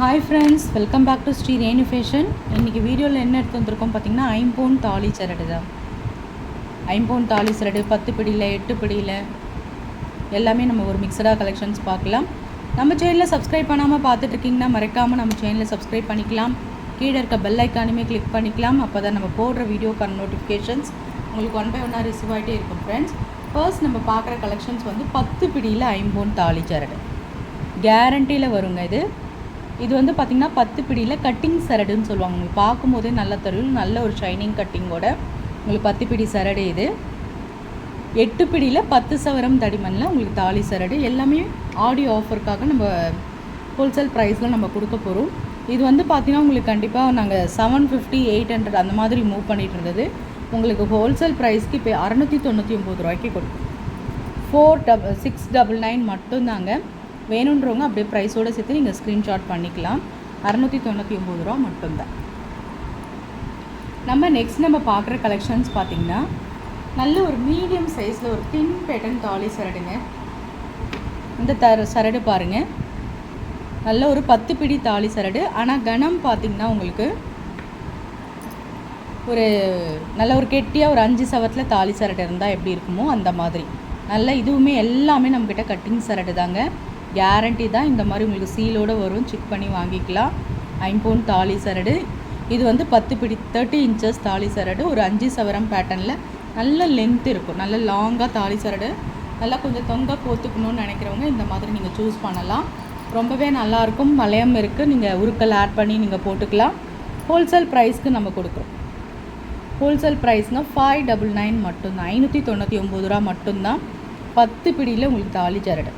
Hi friends, welcome back to Sri Renu fashion. இன்றைக்கி வீடியோவில் என்ன எடுத்து வந்திருக்கோம் பார்த்திங்கன்னா, ஐம்பவுன் தாலி சரடு தான். ஐம்பவுன் தாலி சரடு 10 பிடியில் 8 பிடியில் எல்லாமே நம்ம ஒரு மிக்சடாக கலெக்ஷன்ஸ் பார்க்கலாம். நம்ம சேனலில் சப்ஸ்கிரைப் பண்ணாமல் பார்த்துட்ருக்கீங்கன்னா மறக்காமல் நம்ம சேனலில் சப்ஸ்கிரைப் பண்ணிக்கலாம். கீழே இருக்க பெல் ஐக்கானுமே கிளிக் பண்ணிக்கலாம். அப்போ தான் நம்ம போடுற வீடியோக்கான நோட்டிஃபிகேஷன்ஸ் உங்களுக்கு 1 by 1 ரிசீவ் ஆகிட்டே இருக்கும். ஃப்ரெண்ட்ஸ், ஃபர்ஸ்ட் நம்ம பார்க்குற கலெக்ஷன்ஸ் வந்து 10 பிடியில் ஐம்பவுன் தாலி சரடு கேரண்டியில் வருங்க. இது வந்து பார்த்திங்கன்னா 10 பிடியில் கட்டிங் சரடுன்னு சொல்லுவாங்க. உங்களுக்கு பார்க்கும்போதே நல்ல தெரியும், நல்ல ஒரு ஷைனிங் கட்டிங்கோட உங்களுக்கு 10 பிடி சரடு. இது 8 பிடியில் 10 சவரம் தடிமனில் உங்களுக்கு தாலி சரடு. எல்லாமே ஆடியோ ஆஃபருக்காக நம்ம ஹோல்சேல் ப்ரைஸில் நம்ம கொடுக்க போகிறோம். இது வந்து பார்த்திங்கன்னா உங்களுக்கு கண்டிப்பாக நாங்கள் 750 800 அந்த மாதிரி மூவ் பண்ணிகிட்டு இருந்தது. உங்களுக்கு ஹோல்சேல் ப்ரைஸ்க்கு இப்போ 699 ரூபாய்க்கு கொடுக்கும். 4699 மட்டும்தாங்க. வேணுன்றவங்க அப்படியே ப்ரைஸோடு சேர்த்து நீங்கள் ஸ்க்ரீன்ஷாட் பண்ணிக்கலாம். 699 ரூபா மட்டும்தான். நம்ம பார்க்குற கலெக்ஷன்ஸ் பார்த்திங்கன்னா நல்ல ஒரு மீடியம் சைஸில் ஒரு தின் பேட்டன் தாலி சரடுங்க. இந்த சரடு பாருங்கள், நல்ல ஒரு 10 பிடி தாலி சரடு. ஆனால் கனம் பார்த்திங்கன்னா உங்களுக்கு ஒரு நல்ல ஒரு கெட்டியாக ஒரு 5 சவரத்தில் தாலி சரடு இருந்தால் எப்படி இருக்குமோ அந்த மாதிரி நல்ல. இதுவுமே எல்லாமே நம்மக்கிட்ட கட்டிங் சரடு தாங்க, கேரண்டி தான். இந்த மாதிரி உங்களுக்கு சீலோடு வரும், செக் பண்ணி வாங்கிக்கலாம். ஐம்பவுன் தாலி சரடு. இது வந்து 10 பிடி 30 இன்ச்சஸ் தாலி சரடு. ஒரு 5 சவரம் பேட்டர்னில் நல்ல லென்த் இருக்கும். நல்ல லாங்காக தாலி சரடு நல்லா கொஞ்சம் தொங்க கோத்துக்கணும்னு நினைக்கிறவங்க இந்த மாதிரி நீங்கள் சூஸ் பண்ணலாம். ரொம்பவே நல்லாயிருக்கும். மலையம் இருக்குது, நீங்கள் உருக்கல் ஆட் பண்ணி நீங்கள் போட்டுக்கலாம். ஹோல்சேல் ப்ரைஸ்க்கு நம்ம கொடுக்குறோம். ஹோல்சேல் ப்ரைஸ்ங்க 599 மட்டும்தான், 599 ரூபா மட்டும்தான். 10 பிடியில் உங்களுக்கு தாலி சரடு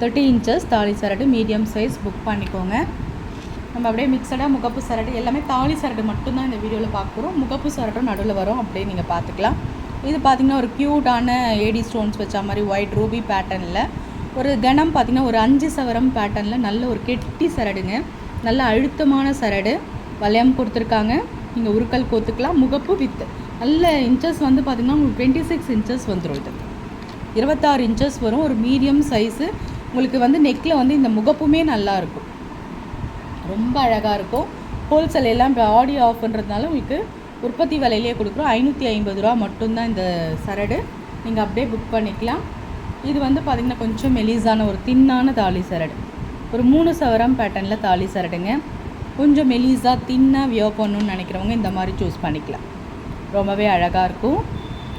30 இன்ச்சஸ் தாலி சரடு மீடியம் சைஸ் புக் பண்ணிக்கோங்க. நம்ம அப்படியே மிக்சடாக முகப்பு சரடு எல்லாமே தாலி சரடு மட்டும்தான் இந்த வீடியோவில் பார்க்குறோம். முகப்பு சரடும் நடுவில் வரும், அப்படியே நீங்கள் பார்த்துக்கலாம். இது பார்த்திங்கன்னா ஒரு க்யூட்டான ஏடி ஸ்டோன்ஸ் வச்ச மாதிரி ஒயிட் ரூபி பேட்டர்னில் ஒரு கனம் பார்த்திங்கன்னா ஒரு 5 சவரம் பேட்டர்னில் நல்ல ஒரு கெட்டி சரடுங்க. நல்ல அழுத்தமான சரடு வளையம் கொடுத்துருக்காங்க. நீங்கள் உருக்கல் கோத்துக்கலாம். முகப்பு வித் நல்ல இன்ச்சஸ் வந்து பார்த்திங்கன்னா உங்களுக்கு 26 இன்ச்சஸ் வந்துடும். இது 26 இன்ச்சஸ் வரும். ஒரு மீடியம் சைஸு. உங்களுக்கு வந்து நெக்கில் வந்து இந்த முகப்புமே நல்லாயிருக்கும், ரொம்ப அழகாக இருக்கும். ஹோல்சேல் எல்லாம் இப்போ ஆடியோ ஆஃப்ன்றதுனால உங்களுக்கு உற்பத்தி விலையிலே கொடுக்குறோம். 550 ரூபா மட்டும்தான் இந்த சரடு. நீங்கள் அப்படியே புக் பண்ணிக்கலாம். இது வந்து பார்த்திங்கன்னா கொஞ்சம் மெலிசான ஒரு தின்னான தாலி சரடு. ஒரு 3 சவரம் பேட்டர்னில் தாலி சரடுங்க. கொஞ்சம் மெலிசாக தின்னாக வியர் பண்ணணுன்னு நினைக்கிறவங்க இந்த மாதிரி சூஸ் பண்ணிக்கலாம். ரொம்பவே அழகாக இருக்கும்.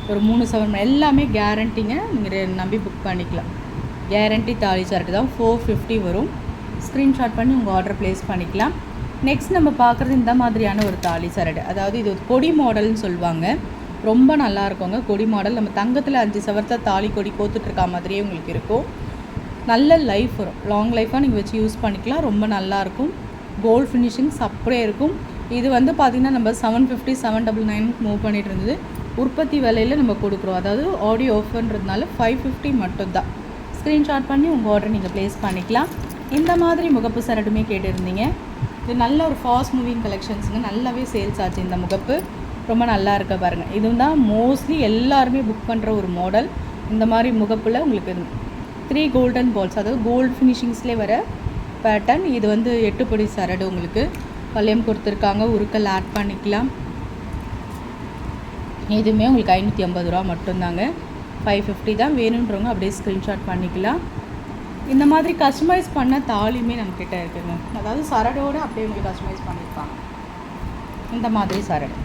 ஒரு 3 சவரம் எல்லாமே கேரண்டிங்க. நீங்கள் நம்பி புக் பண்ணிக்கலாம். கேரண்டி தாலி சரடு தான். 450 வரும். ஸ்க்ரீன்ஷாட் பண்ணி உங்கள் ஆர்டர் ப்ளேஸ் பண்ணிக்கலாம். நெக்ஸ்ட் நம்ம பார்க்குறது இந்த மாதிரியான ஒரு தாலி சரடு. அதாவது இது கொடி மாடல்னு சொல்லுவாங்க. ரொம்ப நல்லா இருக்குங்க கொடி மாடல். நம்ம தங்கத்தில் 5 சவரத்தை தாலி கொடி கோத்துட்ருக்கா மாதிரியே உங்களுக்கு இருக்கும். நல்ல லைஃப் வரும், லாங் லைஃபாக நீங்கள் வச்சு யூஸ் பண்ணிக்கலாம். ரொம்ப நல்லாயிருக்கும். கோல்ட் ஃபினிஷிங்ஸ் அப்படியே இருக்கும். இது வந்து பார்த்திங்கன்னா நம்ம 750 799 மூவ் பண்ணிகிட்டு இருந்தது. உற்பத்தி விலையில் நம்ம கொடுக்குறோம். அதாவது ஆடியோ ஆஃபர்ன்றதுனால 550 மட்டும்தான். ஸ்க்ரீன்ஷாட் பண்ணி உங்கள் ஆர்டர் நீங்கள் ப்ளேஸ் பண்ணிக்கலாம். இந்த மாதிரி முகப்பு சரடுமே கேட்டிருந்தீங்க. இது நல்ல ஒரு ஃபாஸ்ட் மூவிங் கலெக்ஷன்ஸுங்க. நல்லாவே சேல்ஸ் ஆச்சு இந்த முகப்பு. ரொம்ப நல்லா இருக்க பாருங்கள். இதுவும் தான் மோஸ்ட்லி எல்லாருமே புக் பண்ணுற ஒரு மாடல். இந்த மாதிரி முகப்பில் உங்களுக்கு 3 கோல்டன் பால்ஸ், அதாவது கோல்டு ஃபினிஷிங்ஸ்லேயே வர பேட்டர்ன். இது வந்து 8 பிடி சரடு. உங்களுக்கு வளையம் கொடுத்துருக்காங்க, உருக்கல் ஆட் பண்ணிக்கலாம். இதுவுமே உங்களுக்கு 550 ரூபா மட்டும்தாங்க. 550 தான். வேணுன்றவங்க அப்படியே ஸ்க்ரீன்ஷாட் பண்ணிக்கலாம். இந்த மாதிரி கஸ்டமைஸ் பண்ண தாலியுமே நம்மக்கிட்ட இருக்குதுங்க. அதாவது சரடோடு அப்படியே உங்களுக்கு கஸ்டமைஸ் பண்ணியிருப்பாங்க. இந்த மாதிரி சரடு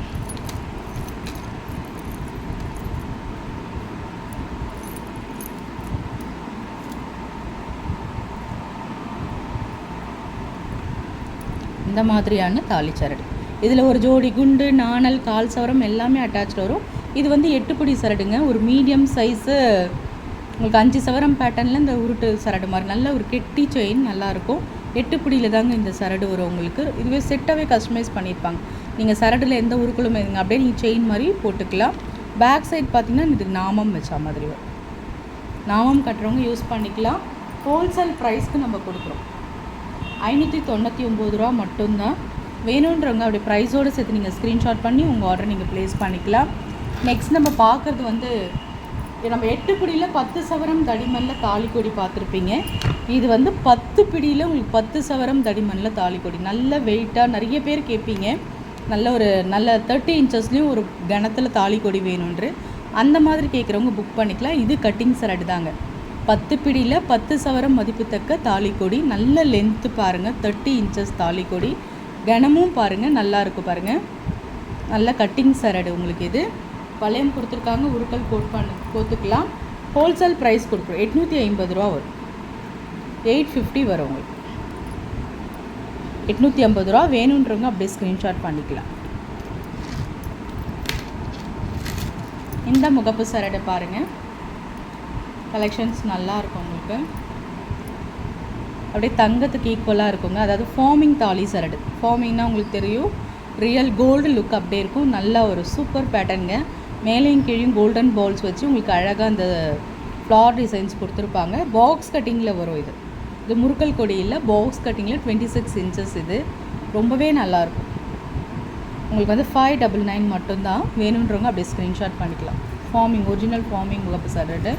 இந்த மாதிரியான தாலி சரடு. இதில் ஒரு ஜோடி குண்டு, நாணல், கால் சவரம் எல்லாமே அட்டாச் வரும். இது வந்து 8 பிடி சரடுங்க. ஒரு மீடியம் சைஸு உங்களுக்கு 5 சவரம் பேட்டர்னில் இந்த உருட்டு சரடு மாதிரி நல்ல ஒரு கெட்டி செயின் நல்லாயிருக்கும். 8 பிடியில் தாங்க இந்த சரடு வரும் உங்களுக்கு. இதுவே செட்டாகவே கஸ்டமைஸ் பண்ணியிருப்பாங்க. நீங்கள் சரடில் எந்த உருக்களும் இருங்க, அப்படியே நீங்கள் செயின் மாதிரி போட்டுக்கலாம். பேக் சைட் பார்த்திங்கன்னா இது நாமம் வச்சா மாதிரி வரும். நாமம் கட்டுறவங்க யூஸ் பண்ணிக்கலாம். ஹோல்சேல் ப்ரைஸ்க்கு நம்ம கொடுக்குறோம். 599 ரூபா மட்டும்தான். வேணுன்றவங்க அப்படி ப்ரைஸோடு சேர்த்து நீங்கள் ஸ்க்ரீன்ஷாட் பண்ணி உங்கள் ஆர்டர் நீங்கள் ப்ளேஸ் பண்ணிக்கலாம். நெக்ஸ்ட் நம்ம பார்க்குறது வந்து நம்ம 8 பிடியில் 10 சவரம் தடிமனில் தாலிக்கொடி பார்த்துருப்பீங்க. இது வந்து 10 பிடியில் உங்களுக்கு 10 சவரம் தடிமனில் தாலிக்கொடி. நல்ல வெயிட்டாக நிறைய பேர் கேட்பீங்க, நல்ல 30 இன்ச்சஸ்லேயும் ஒரு கணத்தில் தாலிக்கொடி வேணுன்று. அந்த மாதிரி கேட்குறவங்க புக் பண்ணிக்கலாம். இது கட்டிங் சரடு தாங்க. 10 பிடியில் 10 சவரம் மதிப்புத்தக்க தாலிக்கொடி. நல்ல லென்த்து பாருங்கள், 30 இன்ச்சஸ் தாலிக்கொடி. கனமும் பாருங்கள், நல்லா இருக்கும் பாருங்கள். நல்ல கட்டிங் சரடு உங்களுக்கு இது. வளையம் கொடுத்துருக்காங்க, உருக்கள் கோத்துக்கலாம். ஹோல்சேல் ப்ரைஸ் கொடுக்குறோம். 850 ரூபா வரும், 850 வரும் உங்களுக்கு. 850 ரூபா வேணுன்றவங்க அப்படியே ஸ்க்ரீன்ஷாட் பண்ணிக்கலாம். இந்த முகப்பு சரடை பாருங்கள், கலெக்ஷன்ஸ் நல்லா இருக்கும் உங்களுக்கு. அப்படியே தங்கத்துக்கு ஈக்குவலாக இருக்குங்க. அதாவது ஃபார்மிங் தாலி சரடு. ஃபார்மிங்னால் உங்களுக்கு தெரியும், ரியல் கோல்டு லுக் அப்படியே இருக்கும். நல்லா ஒரு சூப்பர் பேட்டர்னுங்க. மேலேயும் கீழேயும் கோல்டன் பால்ஸ் வச்சு உங்களுக்கு அழகாக அந்த ஃப்ளார் டிசைன்ஸ் கொடுத்துருப்பாங்க. பாக்ஸ் கட்டிங்கில் வரும் இது. இது முறுக்கல் கொடி இல்லை, பாக்ஸ் கட்டிங்கில் 26 இன்ச்சஸ். இது ரொம்பவே நல்லாயிருக்கும். உங்களுக்கு வந்து 599 மட்டும்தான். வேணுன்றவங்க அப்படியே ஸ்க்ரீன்ஷாட் பண்ணிக்கலாம். ஃபார்மிங், ஒரிஜினல் ஃபார்மிங் முகப்பு சரடு.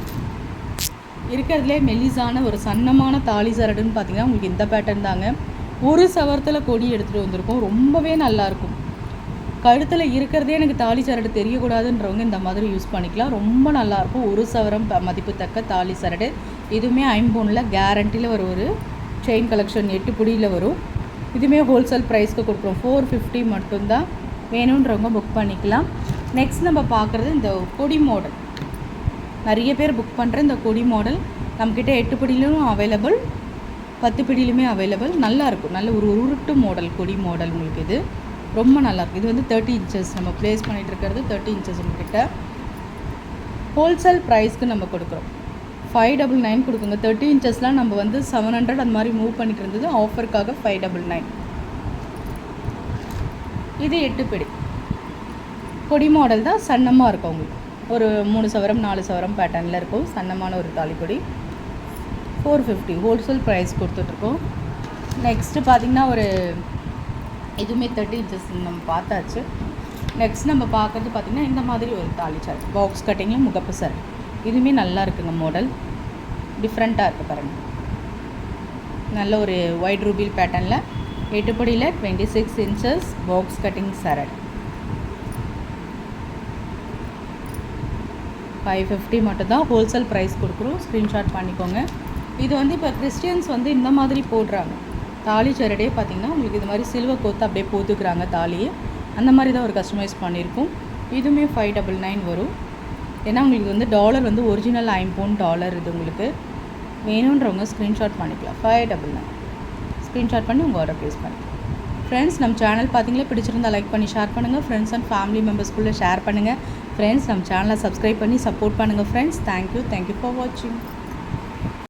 இருக்கிறதுலே மெல்லிசான ஒரு சன்னமான தாலி சரடுன்னு பார்த்தீங்கன்னா உங்களுக்கு இந்த பேட்டர்ன் தாங்க. ஒரு சவரத்தில் கொடி எடுத்துகிட்டு வந்திருக்கோம். ரொம்பவே நல்லாயிருக்கும். கழுத்தில் இருக்கிறதே எனக்கு தாலி சரடு தெரியக்கூடாதுன்றவங்க இந்த மாதிரி யூஸ் பண்ணிக்கலாம். ரொம்ப நல்லாயிருக்கும். ஒரு சவரம் மதிப்புத்தக்க தாலி சரடு. இதுவுமே ஐம்பொன்னில் கேரண்டியில் ஒரு செயின் கலெக்ஷன் 8 பிடியில் வரும். இதுவுமே ஹோல்சேல் ப்ரைஸ்க்கு கொடுக்குறோம். 450 மட்டும்தான். வேணுன்றவங்க புக் பண்ணிக்கலாம். நெக்ஸ்ட் நம்ம பார்க்குறது இந்த கொடி மாடல். நிறைய பேர் புக் பண்ணுற இந்த கொடி மாடல் நம்மக்கிட்ட 8 பிடியிலும் அவைலபிள், 10 பிடியிலுமே அவைலபிள். நல்லாயிருக்கும். நல்ல ஒரு உருட்டு மாடல், கொடி மாடல் உங்களுக்கு இது ரொம்ப நல்லாயிருக்கும். இது வந்து 30 இன்ச்சஸ் நம்ம ப்ளேஸ் பண்ணிகிட்டு இருக்கிறது. 30 இன்ச்சஸ் உங்கள்கிட்ட ஹோல்சேல் ப்ரைஸ்க்கு நம்ம கொடுக்குறோம். 599 கொடுக்குங்க. 30 இன்ச்சஸ்லாம் நம்ம வந்து 700 அந்த மாதிரி மூவ் பண்ணிட்டு இருந்தது. ஆஃபருக்காக 599. இது 8 பிடி கொடி மாடல் தான். சன்னமாக இருக்கும் உங்களுக்கு. ஒரு 3 சவரம் 4 சவரம் பேட்டர்னில் இருக்கும். சன்னமான ஒரு தாலிக்கொடி. 450 ஹோல்சேல் ப்ரைஸ் கொடுத்துட்ருக்கோம். நெக்ஸ்ட்டு பார்த்திங்கன்னா இதுவுமே 30 இன்ச்சஸ் நம்ம பார்த்தாச்சு. நெக்ஸ்ட் நம்ம பார்க்குறது பார்த்திங்கன்னா இந்த மாதிரி ஒரு தாலி சரடு, பாக்ஸ் கட்டிங்கில் முகப்பு சரடு. இதுவுமே நல்லா இருக்குங்க. மாடல் டிஃப்ரெண்ட்டாக இருக்குது பாருங்கள். நல்ல ஒரு ஒயிட் ரூபில் பேட்டர்னில் 8 படியில் 26 இன்ச்சஸ் பாக்ஸ் கட்டிங் சரடு. 550 மட்டும்தான் ஹோல்சேல் ப்ரைஸ் கொடுக்குறோம். ஸ்க்ரீன்ஷாட் பண்ணிக்கோங்க. இது வந்து இப்போ கிறிஸ்டியன்ஸ் வந்து இந்த மாதிரி போடுறாங்க. தாலி சரடே பார்த்திங்கன்னா உங்களுக்கு இது மாதிரி சில்வர் கோத்து அப்படியே போத்துக்கிறாங்க தாலியை. அந்த மாதிரி தான் ஒரு கஸ்டமைஸ் பண்ணியிருக்கும். இதுவுமே 599 வரும். ஏன்னா உங்களுக்கு வந்து டாலர் வந்து ஒரிஜினல் $5 இது உங்களுக்கு. வேணுன்றவங்க ஸ்க்ரீன்ஷாட் பண்ணிக்கலாம். 599 ஸ்க்ரீன்ஷாட் பண்ணி உங்கள் ஆர்டர் ப்ளேஸ் பண்ணிக்கலாம். ஃப்ரெண்ட்ஸ், நம்ம சேனல் பார்த்தீங்களா, பிடிச்சிருந்தா லைக் பண்ணி ஷேர் பண்ணுங்கள். ஃப்ரெண்ட்ஸ் அண்ட் ஃபேமிலி மெம்பர்ஸ்குள்ளே ஷேர் பண்ணுங்கள். ஃப்ரெண்ட்ஸ், நம்ம சேனலை சப்ஸ்கிரைப் பண்ணி சப்போர்ட் பண்ணுங்கள். ஃப்ரெண்ட்ஸ், தேங்க்யூ ஃபார் வாட்சிங்.